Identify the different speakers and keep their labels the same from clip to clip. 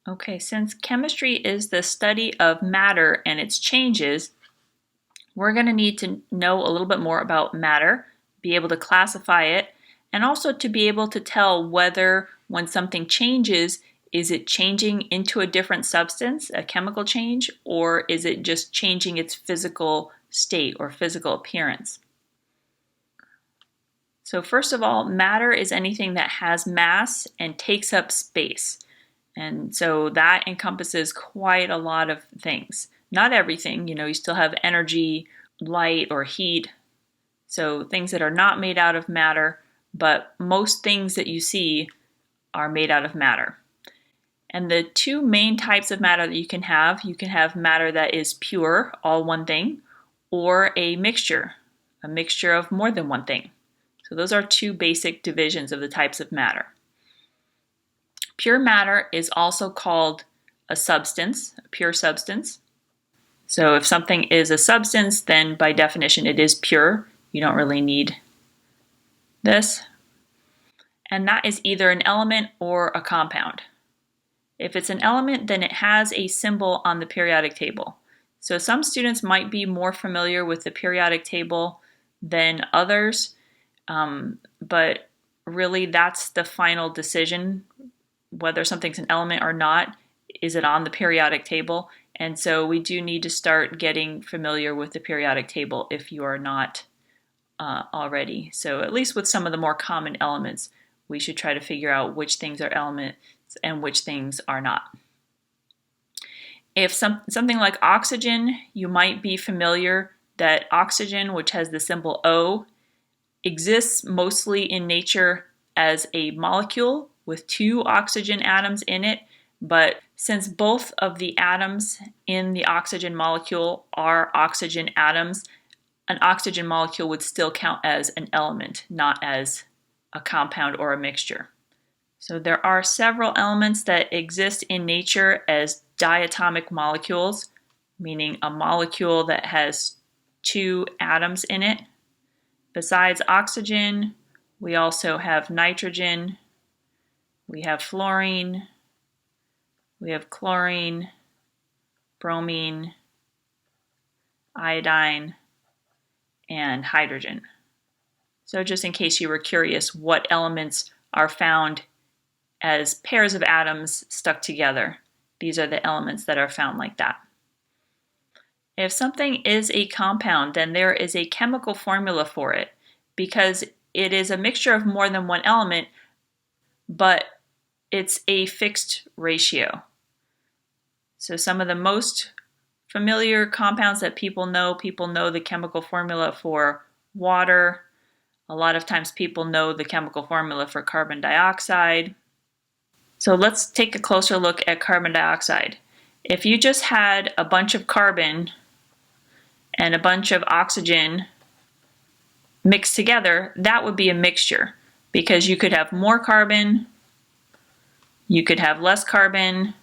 Speaker 1: Okay, since chemistry is the study of matter and its changes, we're going to need to know a little bit more about matter, be able to classify it, and also to be able to tell whether when something changes, is it changing into a different substance, a chemical change, or is it just changing its physical state or physical appearance? So first of all, matter is anything that has mass and takes up space. And so that encompasses quite a lot of things. Not everything, you still have energy, light, or heat. So things that are not made out of matter, but most things that you see are made out of matter. And the two main types of matter that you can have matter that is pure, all one thing, or a mixture of more than one thing. So those are two basic divisions of the types of matter. Pure matter is also called a substance, a pure substance. So if something is a substance, then by definition it is pure. You don't really need this. And that is either an element or a compound. If it's an element, then it has a symbol on the periodic table. So some students might be more familiar with the periodic table than others, but really that's the final decision whether something's an element or not. Is it on the periodic table? And so we do need to start getting familiar with the periodic table if you are not already. So at least with some of the more common elements, we should try to figure out which things are elements and which things are not. If something like oxygen, you might be familiar that oxygen, which has the symbol O, exists mostly in nature as a molecule with two oxygen atoms in it, but since both of the atoms in the oxygen molecule are oxygen atoms, an oxygen molecule would still count as an element, not as a compound or a mixture. So there are several elements that exist in nature as diatomic molecules, meaning a molecule that has two atoms in it. Besides oxygen, we also have nitrogen, we have fluorine, we have chlorine, bromine, iodine, and hydrogen. So just in case you were curious what elements are found as pairs of atoms stuck together, these are the elements that are found like that. If something is a compound, then there is a chemical formula for it because it is a mixture of more than one element, but it's a fixed ratio. So some of the most familiar compounds that people know the chemical formula for water. A lot of times people know the chemical formula for carbon dioxide. So let's take a closer look at carbon dioxide. If you just had a bunch of carbon and a bunch of oxygen mixed together, that would be a mixture because you could have more carbon, you could have less carbon,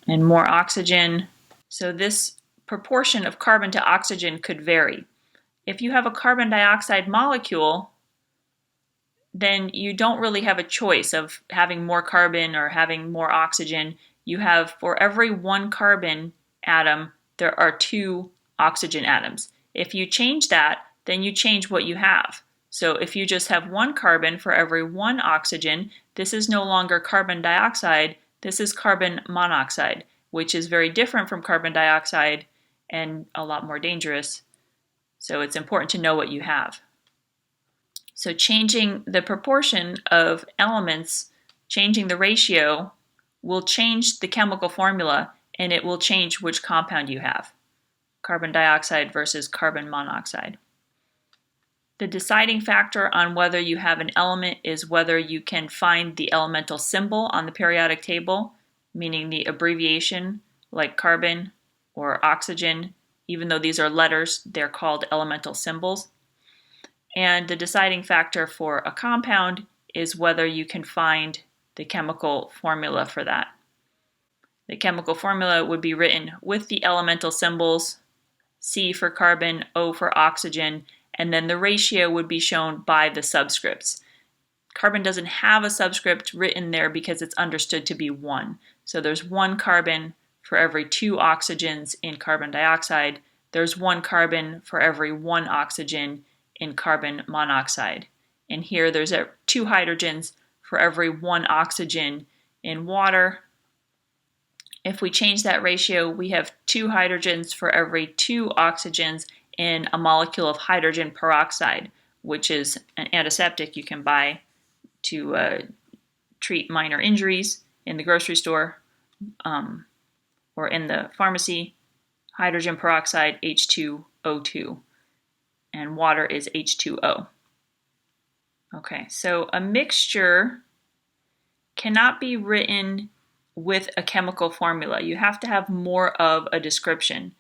Speaker 1: and more oxygen. So this proportion of carbon to oxygen could vary. If you have a carbon dioxide molecule, then you don't really have a choice of having more carbon or having more oxygen. You have, for every one carbon atom, there are two oxygen atoms. If you change that, then you change what you have. So if you just have one carbon for every one oxygen, this is no longer carbon dioxide, this is carbon monoxide, which is very different from carbon dioxide and a lot more dangerous. So it's important to know what you have. So changing the proportion of elements, changing the ratio, will change the chemical formula and it will change which compound you have. Carbon dioxide versus carbon monoxide. The deciding factor on whether you have an element is whether you can find the elemental symbol on the periodic table, meaning the abbreviation like carbon or oxygen. Even though these are letters, they're called elemental symbols. And the deciding factor for a compound is whether you can find the chemical formula for that. The chemical formula would be written with the elemental symbols, C for carbon, O for oxygen, and then the ratio would be shown by the subscripts. carbon doesn't have a subscript written there because it's understood to be 1. So there's 1 carbon for every 2 oxygens in carbon dioxide. There's 1 carbon for every 1 oxygen in carbon monoxide. And here there's 2 hydrogens for every 1 oxygen in water. If we change that ratio, we have 2 hydrogens for every 2 oxygens in a molecule of hydrogen peroxide, which is an antiseptic you can buy to treat minor injuries in the grocery store or in the pharmacy. Hydrogen peroxide, H2O2, and water is H2O. Okay, so a mixture cannot be written with a chemical formula. You have to have more of a description.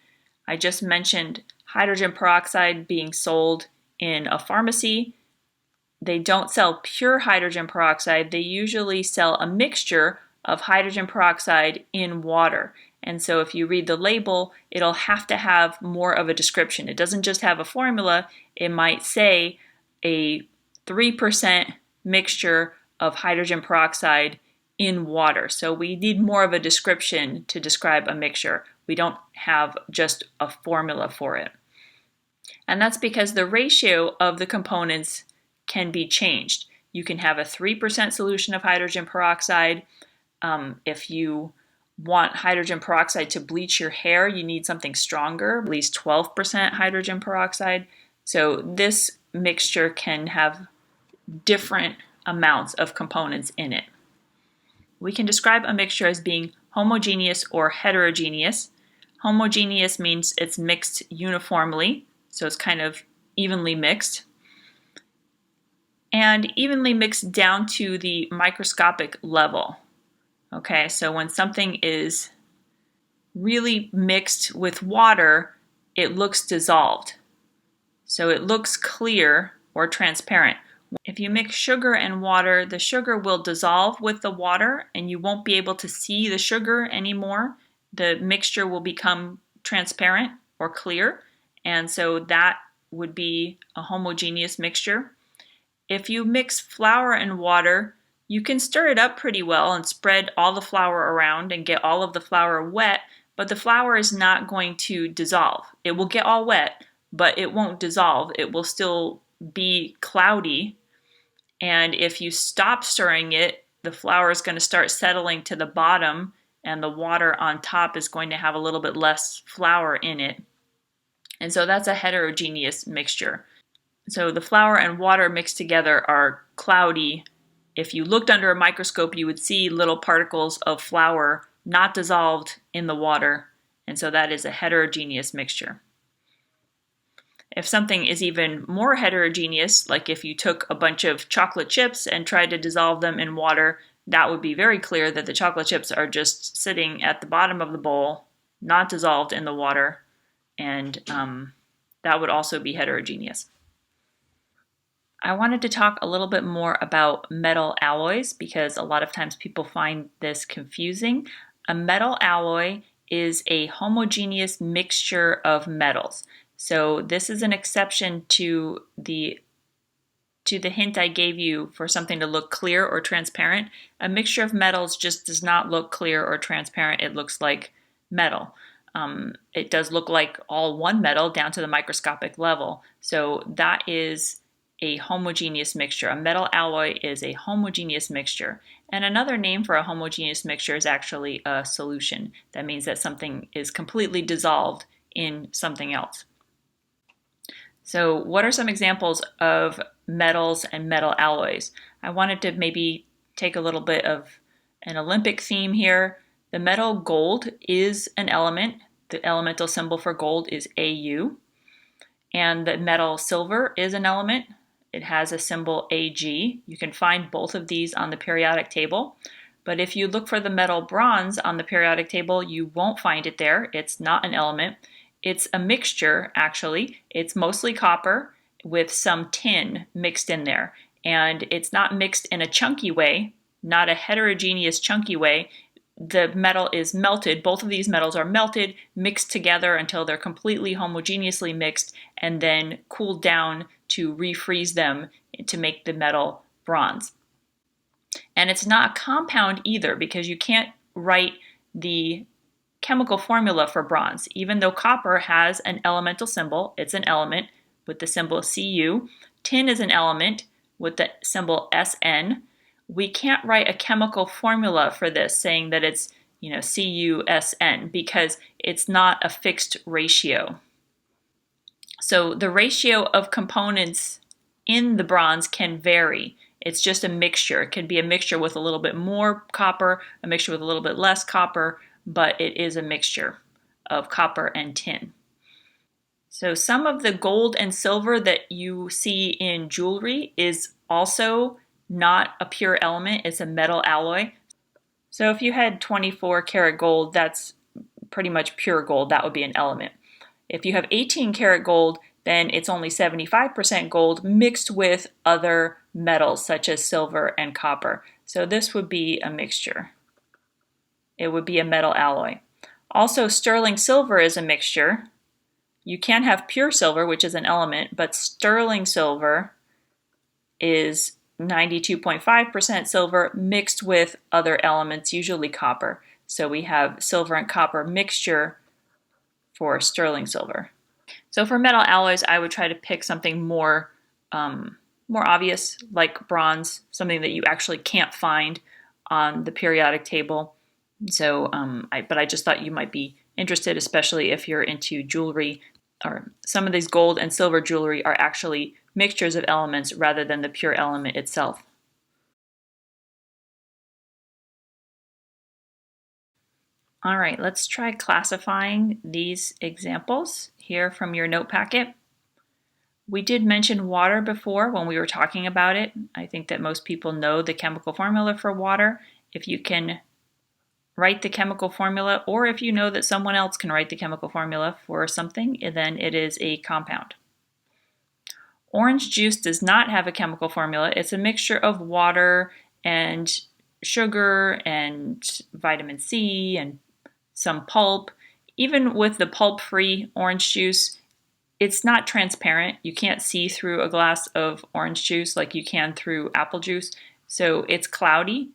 Speaker 1: I just mentioned hydrogen peroxide being sold in a pharmacy. They don't sell pure hydrogen peroxide. They usually sell a mixture of hydrogen peroxide in water. And so if you read the label, it'll have to have more of a description. It doesn't just have a formula. It might say a 3% mixture of hydrogen peroxide in water. So we need more of a description to describe a mixture. We don't have just a formula for it. And that's because the ratio of the components can be changed. You can have a 3% solution of hydrogen peroxide. If you want hydrogen peroxide to bleach your hair, you need something stronger, at least 12% hydrogen peroxide. So this mixture can have different amounts of components in it. We can describe a mixture as being homogeneous or heterogeneous. Homogeneous means it's mixed uniformly, so it's kind of evenly mixed. And evenly mixed down to the microscopic level. Okay, so when something is really mixed with water, it looks dissolved. So it looks clear or transparent. If you mix sugar and water, the sugar will dissolve with the water and you won't be able to see the sugar anymore. The mixture will become transparent or clear, and so that would be a homogeneous mixture. If you mix flour and water, you can stir it up pretty well and spread all the flour around and get all of the flour wet, but the flour is not going to dissolve. It will get all wet, but it won't dissolve. It will still be cloudy, and if you stop stirring it, the flour is going to start settling to the bottom, and the water on top is going to have a little bit less flour in it. And so that's a heterogeneous mixture. So the flour and water mixed together are cloudy. If you looked under a microscope, you would see little particles of flour not dissolved in the water, and so that is a heterogeneous mixture. If something is even more heterogeneous, like if you took a bunch of chocolate chips and tried to dissolve them in water, that would be very clear that the chocolate chips are just sitting at the bottom of the bowl, not dissolved in the water, and that would also be heterogeneous. I wanted to talk a little bit more about metal alloys because a lot of times people find this confusing. A metal alloy is a homogeneous mixture of metals. So this is an exception to the hint I gave you for something to look clear or transparent. A mixture of metals just does not look clear or transparent. It looks like metal. It does look like all one metal down to the microscopic level. So that is a homogeneous mixture. A metal alloy is a homogeneous mixture. And another name for a homogeneous mixture is actually a solution. That means that something is completely dissolved in something else. So what are some examples of metals and metal alloys? I wanted to maybe take a little bit of an Olympic theme here. The metal gold is an element. The elemental symbol for gold is Au. And the metal silver is an element. It has a symbol Ag. You can find both of these on the periodic table. But if you look for the metal bronze on the periodic table, you won't find it there. It's not an element. It's a mixture, actually. It's mostly copper with some tin mixed in there. And it's not mixed in a chunky way, not a heterogeneous chunky way. The metal is melted. Both of these metals are melted, mixed together until they're completely homogeneously mixed, and then cooled down to refreeze them to make the metal bronze. And it's not a compound either, because you can't write the chemical formula for bronze. Even though copper has an elemental symbol, it's an element with the symbol Cu. Tin is an element with the symbol Sn. We can't write a chemical formula for this saying that it's, CuSn, because it's not a fixed ratio. So the ratio of components in the bronze can vary. It's just a mixture. It can be a mixture with a little bit more copper, a mixture with a little bit less copper, but it is a mixture of copper and tin. So some of the gold and silver that you see in jewelry is also not a pure element, it's a metal alloy. So if you had 24 karat gold, that's pretty much pure gold, that would be an element. If you have 18 karat gold, then it's only 75% gold mixed with other metals such as silver and copper. So this would be a mixture. It would be a metal alloy. Also, sterling silver is a mixture. You can have pure silver, which is an element, but sterling silver is 92.5% silver mixed with other elements, usually copper. So we have silver and copper mixture for sterling silver. So for metal alloys, I would try to pick something more obvious, like bronze, something that you actually can't find on the periodic table. So, but I just thought you might be interested, especially if you're into jewelry, or some of these gold and silver jewelry are actually mixtures of elements rather than the pure element itself. All right, let's try classifying these examples here from your note packet. We did mention water before when we were talking about it. I think that most people know the chemical formula for water. If you can write the chemical formula, or if you know that someone else can write the chemical formula for something, then it is a compound. Orange juice does not have a chemical formula. It's a mixture of water and sugar and vitamin C and some pulp. Even with the pulp-free orange juice, it's not transparent. You can't see through a glass of orange juice like you can through apple juice. So it's cloudy.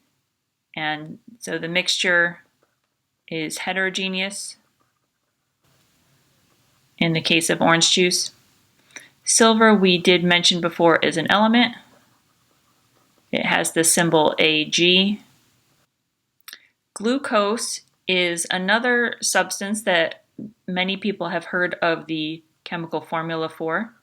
Speaker 1: And so the mixture is heterogeneous in the case of orange juice. Silver, we did mention before, is an element. It has the symbol Ag. Glucose is another substance that many people have heard of the chemical formula for.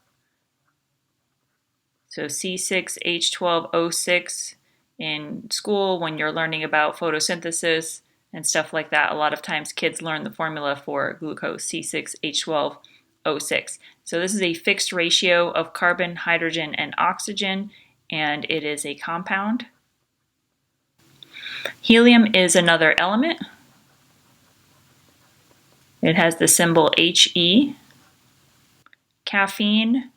Speaker 1: So C6H12O6 in school when you're learning about photosynthesis and stuff like that. A lot of times kids learn the formula for glucose, C6H12O6. So this is a fixed ratio of carbon, hydrogen, and oxygen, and it is a compound. Helium is another element. It has the symbol He. Caffeine,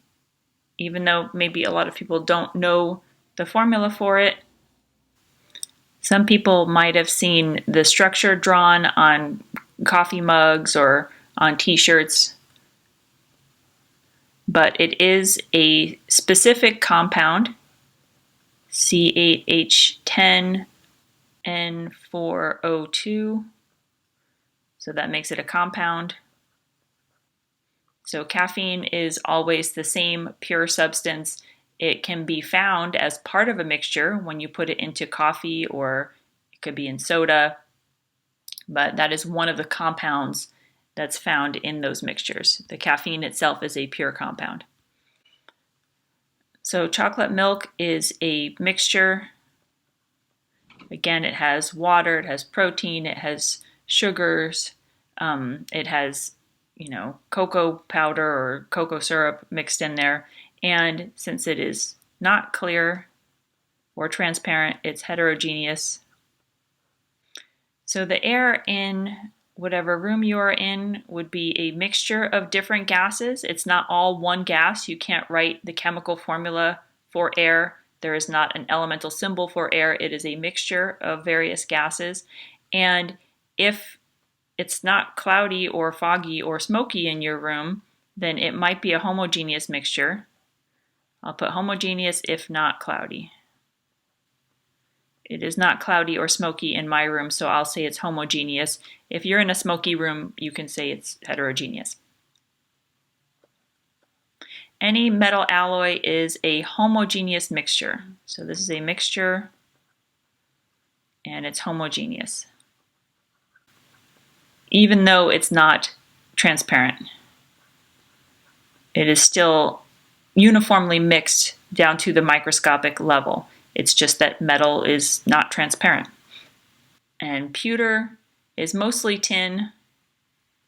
Speaker 1: even though maybe a lot of people don't know the formula for it, some people might have seen the structure drawn on coffee mugs or on t-shirts, but it is a specific compound, C8H10N4O2, so that makes it a compound. So caffeine is always the same pure substance. It can be found as part of a mixture when you put it into coffee, or it could be in soda, but that is one of the compounds that's found in those mixtures. The caffeine itself is a pure compound. So chocolate milk is a mixture. Again, it has water, it has protein, it has sugars, it has cocoa powder or cocoa syrup mixed in there. And since it is not clear or transparent, it's heterogeneous. So the air in whatever room you are in would be a mixture of different gases. It's not all one gas. You can't write the chemical formula for air. There is not an elemental symbol for air. It is a mixture of various gases. And if it's not cloudy or foggy or smoky in your room, then it might be a homogeneous mixture. I'll put homogeneous if not cloudy. It is not cloudy or smoky in my room, so I'll say it's homogeneous. If you're in a smoky room, you can say it's heterogeneous. Any metal alloy is a homogeneous mixture. So this is a mixture and it's homogeneous, even though it's not transparent. It is still uniformly mixed down to the microscopic level. It's just that metal is not transparent. And pewter is mostly tin.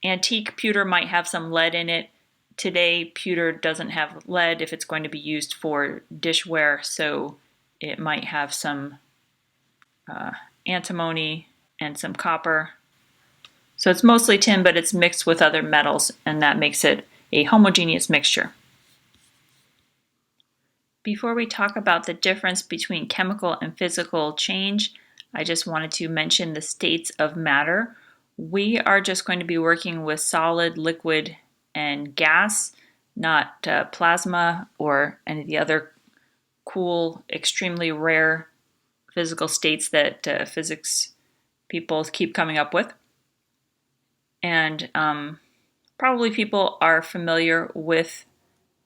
Speaker 1: Antique pewter might have some lead in it. Today, pewter doesn't have lead if it's going to be used for dishware, so it might have some antimony and some copper. So it's mostly tin, but it's mixed with other metals, and that makes it a homogeneous mixture. Before we talk about the difference between chemical and physical change, I just wanted to mention the states of matter. We are just going to be working with solid, liquid, and gas, not plasma or any of the other cool, extremely rare physical states that physics people keep coming up with. And probably people are familiar with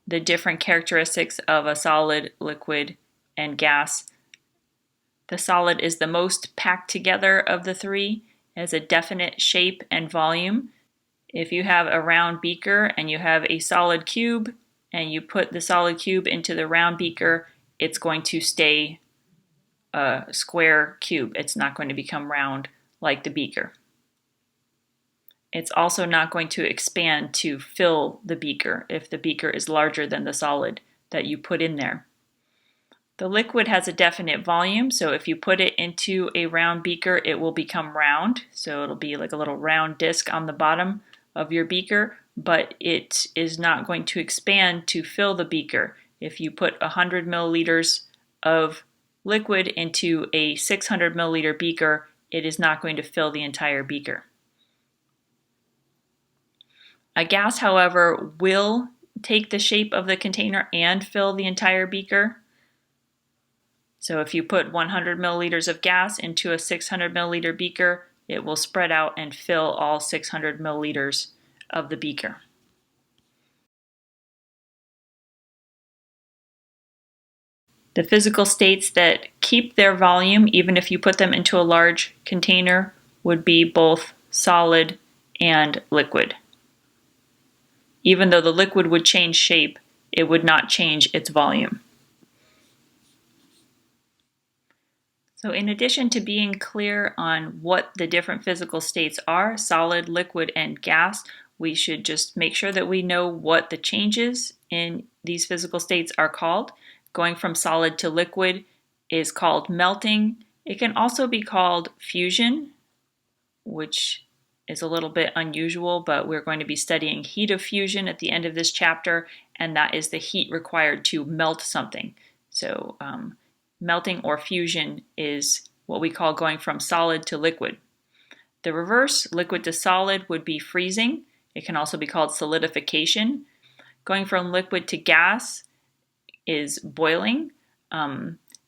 Speaker 1: the different characteristics of a solid, liquid, and gas. The solid is the most packed together of the three, has a definite shape and volume. If you have a round beaker and you have a solid cube and you put the solid cube into the round beaker, it's going to stay a square cube. It's not going to become round like the beaker. It's also not going to expand to fill the beaker if the beaker is larger than the solid that you put in there. The liquid has a definite volume, so if you put it into a round beaker, it will become round. So it'll be like a little round disc on the bottom of your beaker, but it is not going to expand to fill the beaker. If you put 100 milliliters of liquid into a 600 milliliter beaker, it is not going to fill the entire beaker. A gas, however, will take the shape of the container and fill the entire beaker. So if you put 100 milliliters of gas into a 600 milliliter beaker, it will spread out and fill all 600 milliliters of the beaker. The physical states that keep their volume, even if you put them into a large container, would be both solid and liquid. Even though the liquid would change shape, it would not change its volume. So in addition to being clear on what the different physical states are, solid, liquid, and gas, we should just make sure that we know what the changes in these physical states are called. Going from solid to liquid is called melting. It can also be called fusion, which is a little bit unusual, but we're going to be studying heat of fusion at the end of this chapter, and that is the heat required to melt something. So melting or fusion is what we call going from solid to liquid. The reverse, liquid to solid, would be freezing. It can also be called solidification. Going from liquid to gas is boiling.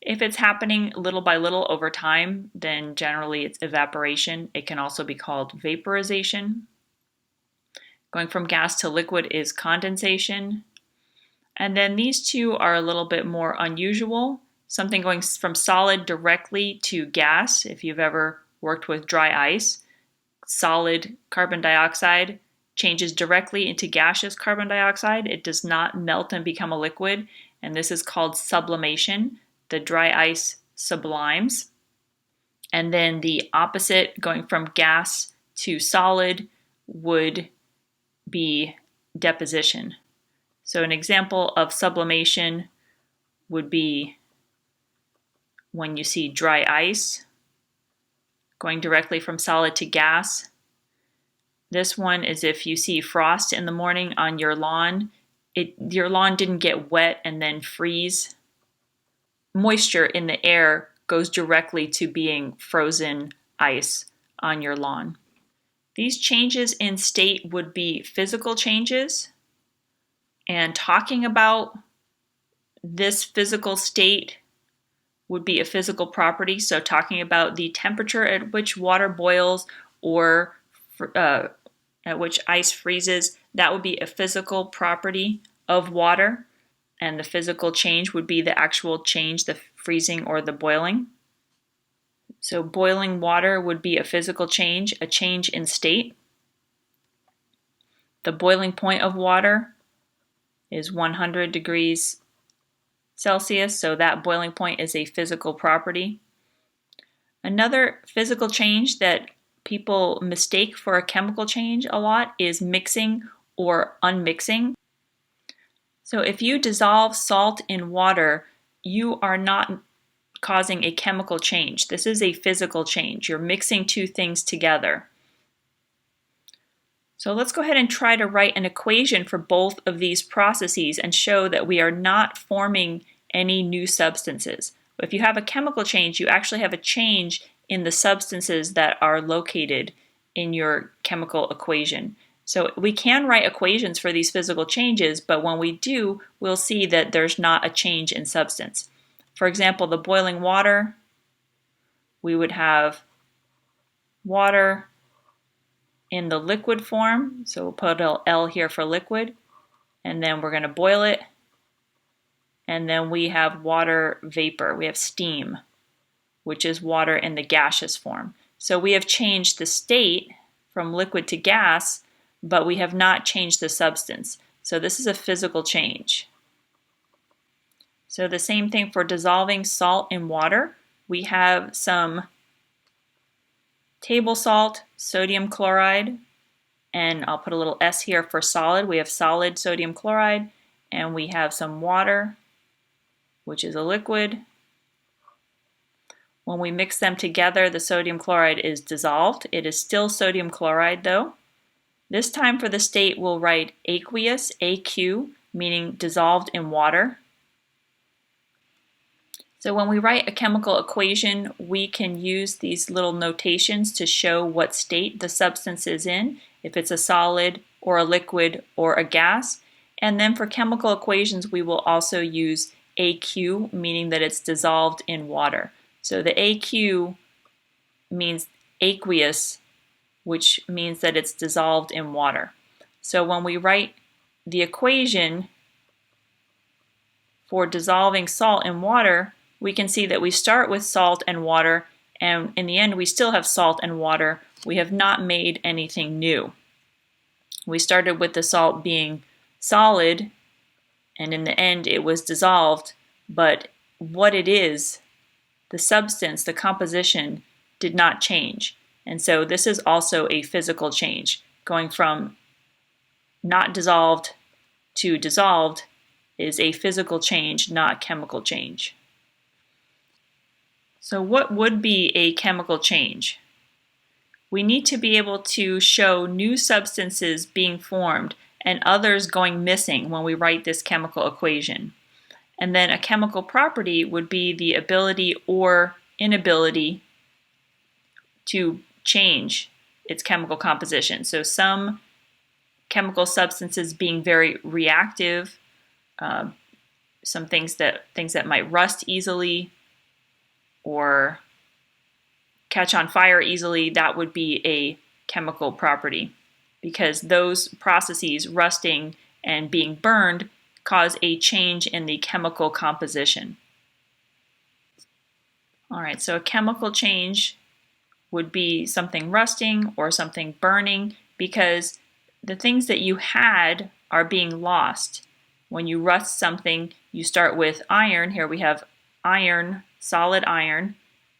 Speaker 1: If it's happening little by little over time, then generally it's evaporation. It can also be called vaporization. Going from gas to liquid is condensation. And then these two are a little bit more unusual. Something going from solid directly to gas, if you've ever worked with dry ice, solid carbon dioxide changes directly into gaseous carbon dioxide. It does not melt and become a liquid, and this is called sublimation. The dry ice sublimes. And then the opposite, going from gas to solid, would be deposition. So an example of sublimation would be when you see dry ice going directly from solid to gas. This one is if you see frost in the morning on your lawn. Your lawn didn't get wet and then freeze. Moisture in the air goes directly to being frozen ice on your lawn. These changes in state would be physical changes, and talking about this physical state would be a physical property, so talking about the temperature at which water boils or at which ice freezes, that would be a physical property of water, and the physical change would be the actual change, the freezing or the boiling. So boiling water would be a physical change, a change in state. The boiling point of water is 100 degrees Celsius, so that boiling point is a physical property. Another physical change that people mistake for a chemical change a lot is mixing or unmixing. So if you dissolve salt in water, you are not causing a chemical change. This is a physical change. You're mixing two things together. So let's go ahead and try to write an equation for both of these processes and show that we are not forming any new substances. If you have a chemical change, you actually have a change in the substances that are located in your chemical equation. So we can write equations for these physical changes, but when we do, we'll see that there's not a change in substance. For example, the boiling water, we would have water in the liquid form, so we'll put an L here for liquid, and then we're going to boil it, and then we have water vapor, we have steam, which is water in the gaseous form. So we have changed the state from liquid to gas, but we have not changed the substance. So this is a physical change. So the same thing for dissolving salt in water. We have some table salt, sodium chloride, and I'll put a little S here for solid. We have solid sodium chloride, and we have some water, which is a liquid. When we mix them together, the sodium chloride is dissolved. It is still sodium chloride though. This time for the state, we'll write aqueous, AQ, meaning dissolved in water. So when we write a chemical equation, we can use these little notations to show what state the substance is in, if it's a solid or a liquid or a gas. And then for chemical equations, we will also use AQ, meaning that it's dissolved in water. So the AQ means aqueous, which means that it's dissolved in water. So when we write the equation for dissolving salt in water, we can see that we start with salt and water, and in the end we still have salt and water. We have not made anything new. We started with the salt being solid, and in the end it was dissolved, but what it is, the substance, the composition, did not change. And so this is also a physical change. Going from not dissolved to dissolved is a physical change, not chemical change. So what would be a chemical change? We need to be able to show new substances being formed and others going missing when we write this chemical equation. And then a chemical property would be the ability or inability to change its chemical composition. So some chemical substances being very reactive, some things that might rust easily or catch on fire easily, that would be a chemical property, because those processes, rusting and being burned, cause a change in the chemical composition. All right, so a chemical change would be something rusting or something burning, because the things that you had are being lost. When you rust something, you start with iron. Here we have iron, solid iron,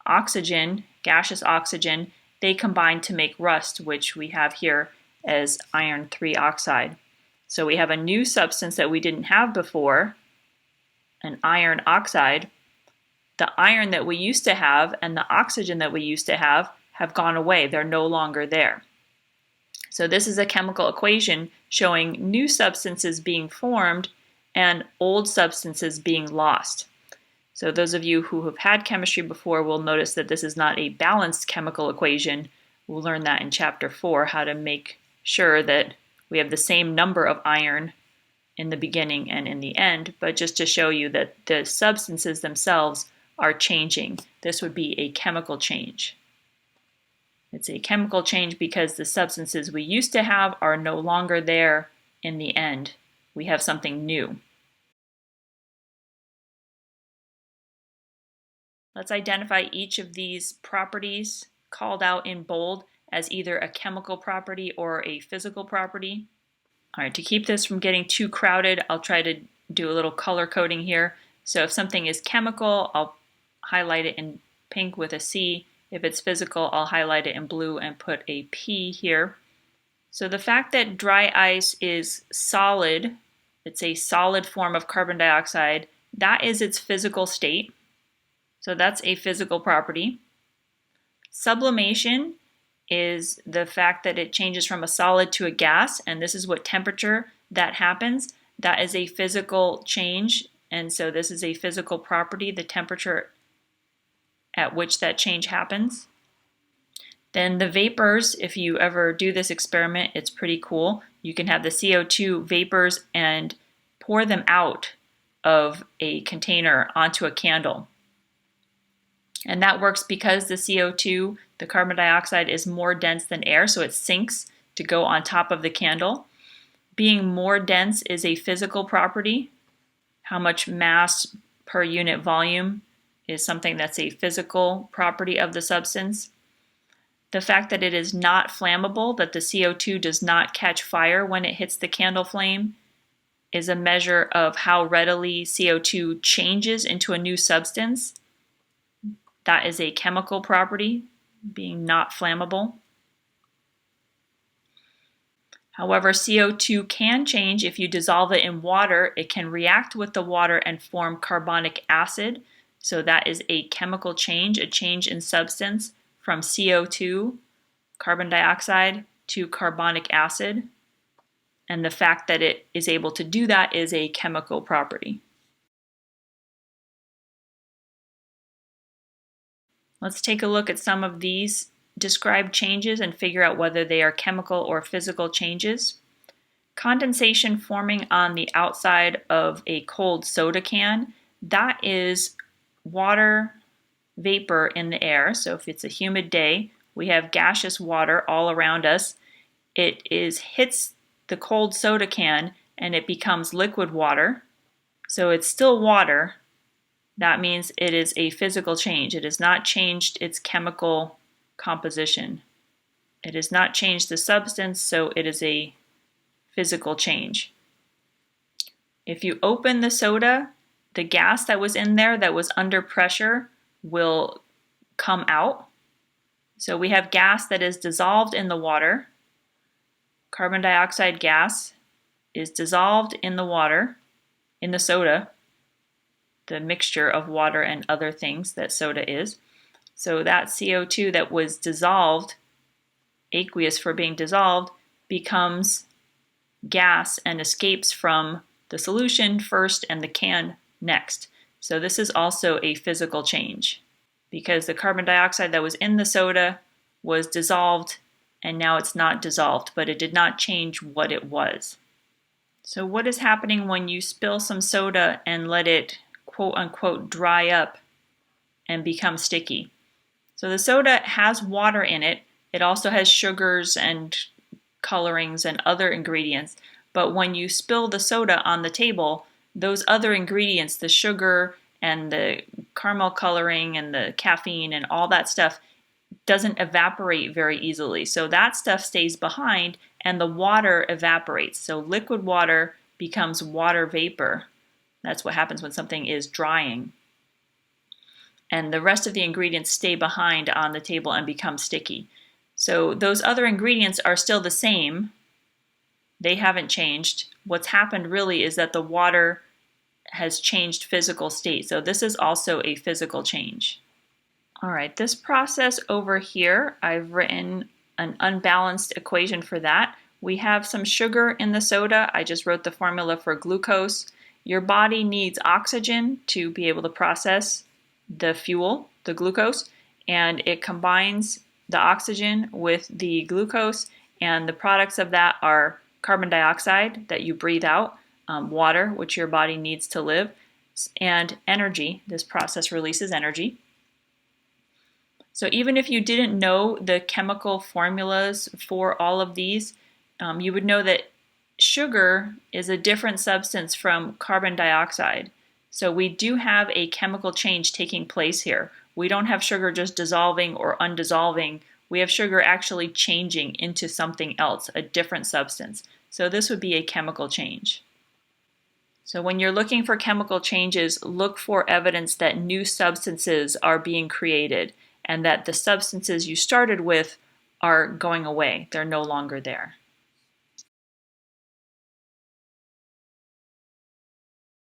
Speaker 1: oxygen, gaseous oxygen. They combine to make rust, which we have here as iron 3 oxide. So we have a new substance that we didn't have before, an iron oxide. The iron that we used to have and the oxygen that we used to have gone away. They're no longer there. So this is a chemical equation showing new substances being formed and old substances being lost. So those of you who have had chemistry before will notice that this is not a balanced chemical equation. We'll learn that in chapter 4, how to make sure that we have the same number of iron in the beginning and in the end, but just to show you that the substances themselves are changing. This would be a chemical change. It's a chemical change because the substances we used to have are no longer there in the end. We have something new. Let's identify each of these properties called out in bold as either a chemical property or a physical property. All right, to keep this from getting too crowded, I'll try to do a little color coding here. So if something is chemical, I'll highlight it in pink with a C. If it's physical, I'll highlight it in blue and put a P here. So the fact that dry ice is solid, it's a solid form of carbon dioxide, that is its physical state. So that's a physical property. Sublimation is the fact that it changes from a solid to a gas, and this is what temperature that happens. That is a physical change, and so this is a physical property, the temperature at which that change happens. Then the vapors, if you ever do this experiment, it's pretty cool. You can have the CO2 vapors and pour them out of a container onto a candle. And that works because the CO2, the carbon dioxide, is more dense than air, so it sinks to go on top of the candle. Being more dense is a physical property. How much mass per unit volume is something that's a physical property of the substance. The fact that it is not flammable, that the CO2 does not catch fire when it hits the candle flame, is a measure of how readily CO2 changes into a new substance. That is a chemical property, being not flammable. However, CO2 can change if you dissolve it in water. It can react with the water and form carbonic acid. So that is a chemical change, a change in substance from CO2, carbon dioxide, to carbonic acid. And the fact that it is able to do that is a chemical property. Let's take a look at some of these described changes and figure out whether they are chemical or physical changes. Condensation forming on the outside of a cold soda can, that is water vapor in the air. So if it's a humid day, we have gaseous water all around us. It hits the cold soda can and it becomes liquid water. So it's still water. That means it is a physical change. It has not changed its chemical composition. It has not changed the substance, so it is a physical change. If you open the soda, the gas that was in there that was under pressure will come out. So we have gas that is dissolved in the water. Carbon dioxide gas is dissolved in the water, in the soda, the mixture of water and other things that soda is. So that CO2 that was dissolved, aqueous for being dissolved, becomes gas and escapes from the solution first and the can next. So this is also a physical change because the carbon dioxide that was in the soda was dissolved and now it's not dissolved, but it did not change what it was. So what is happening when you spill some soda and let it quote unquote dry up and become sticky? So the soda has water in it. It also has sugars and colorings and other ingredients. But when you spill the soda on the table, those other ingredients, the sugar and the caramel coloring and the caffeine and all that stuff, doesn't evaporate very easily. So that stuff stays behind and the water evaporates. So liquid water becomes water vapor. That's what happens when something is drying. And the rest of the ingredients stay behind on the table and become sticky. So those other ingredients are still the same. They haven't changed. What's happened really is that the water has changed physical state. So this is also a physical change. All right, this process over here, I've written an unbalanced equation for that. We have some sugar in the soda. I just wrote the formula for glucose. Your body needs oxygen to be able to process the fuel, the glucose, and it combines the oxygen with the glucose, and the products of that are carbon dioxide that you breathe out, water, which your body needs to live, and energy. This process releases energy. So even if you didn't know the chemical formulas for all of these, you would know that sugar is a different substance from carbon dioxide. So we do have a chemical change taking place here. We don't have sugar just dissolving or undissolving. We have sugar actually changing into something else, a different substance. So this would be a chemical change. So when you're looking for chemical changes, look for evidence that new substances are being created and that the substances you started with are going away. They're no longer there.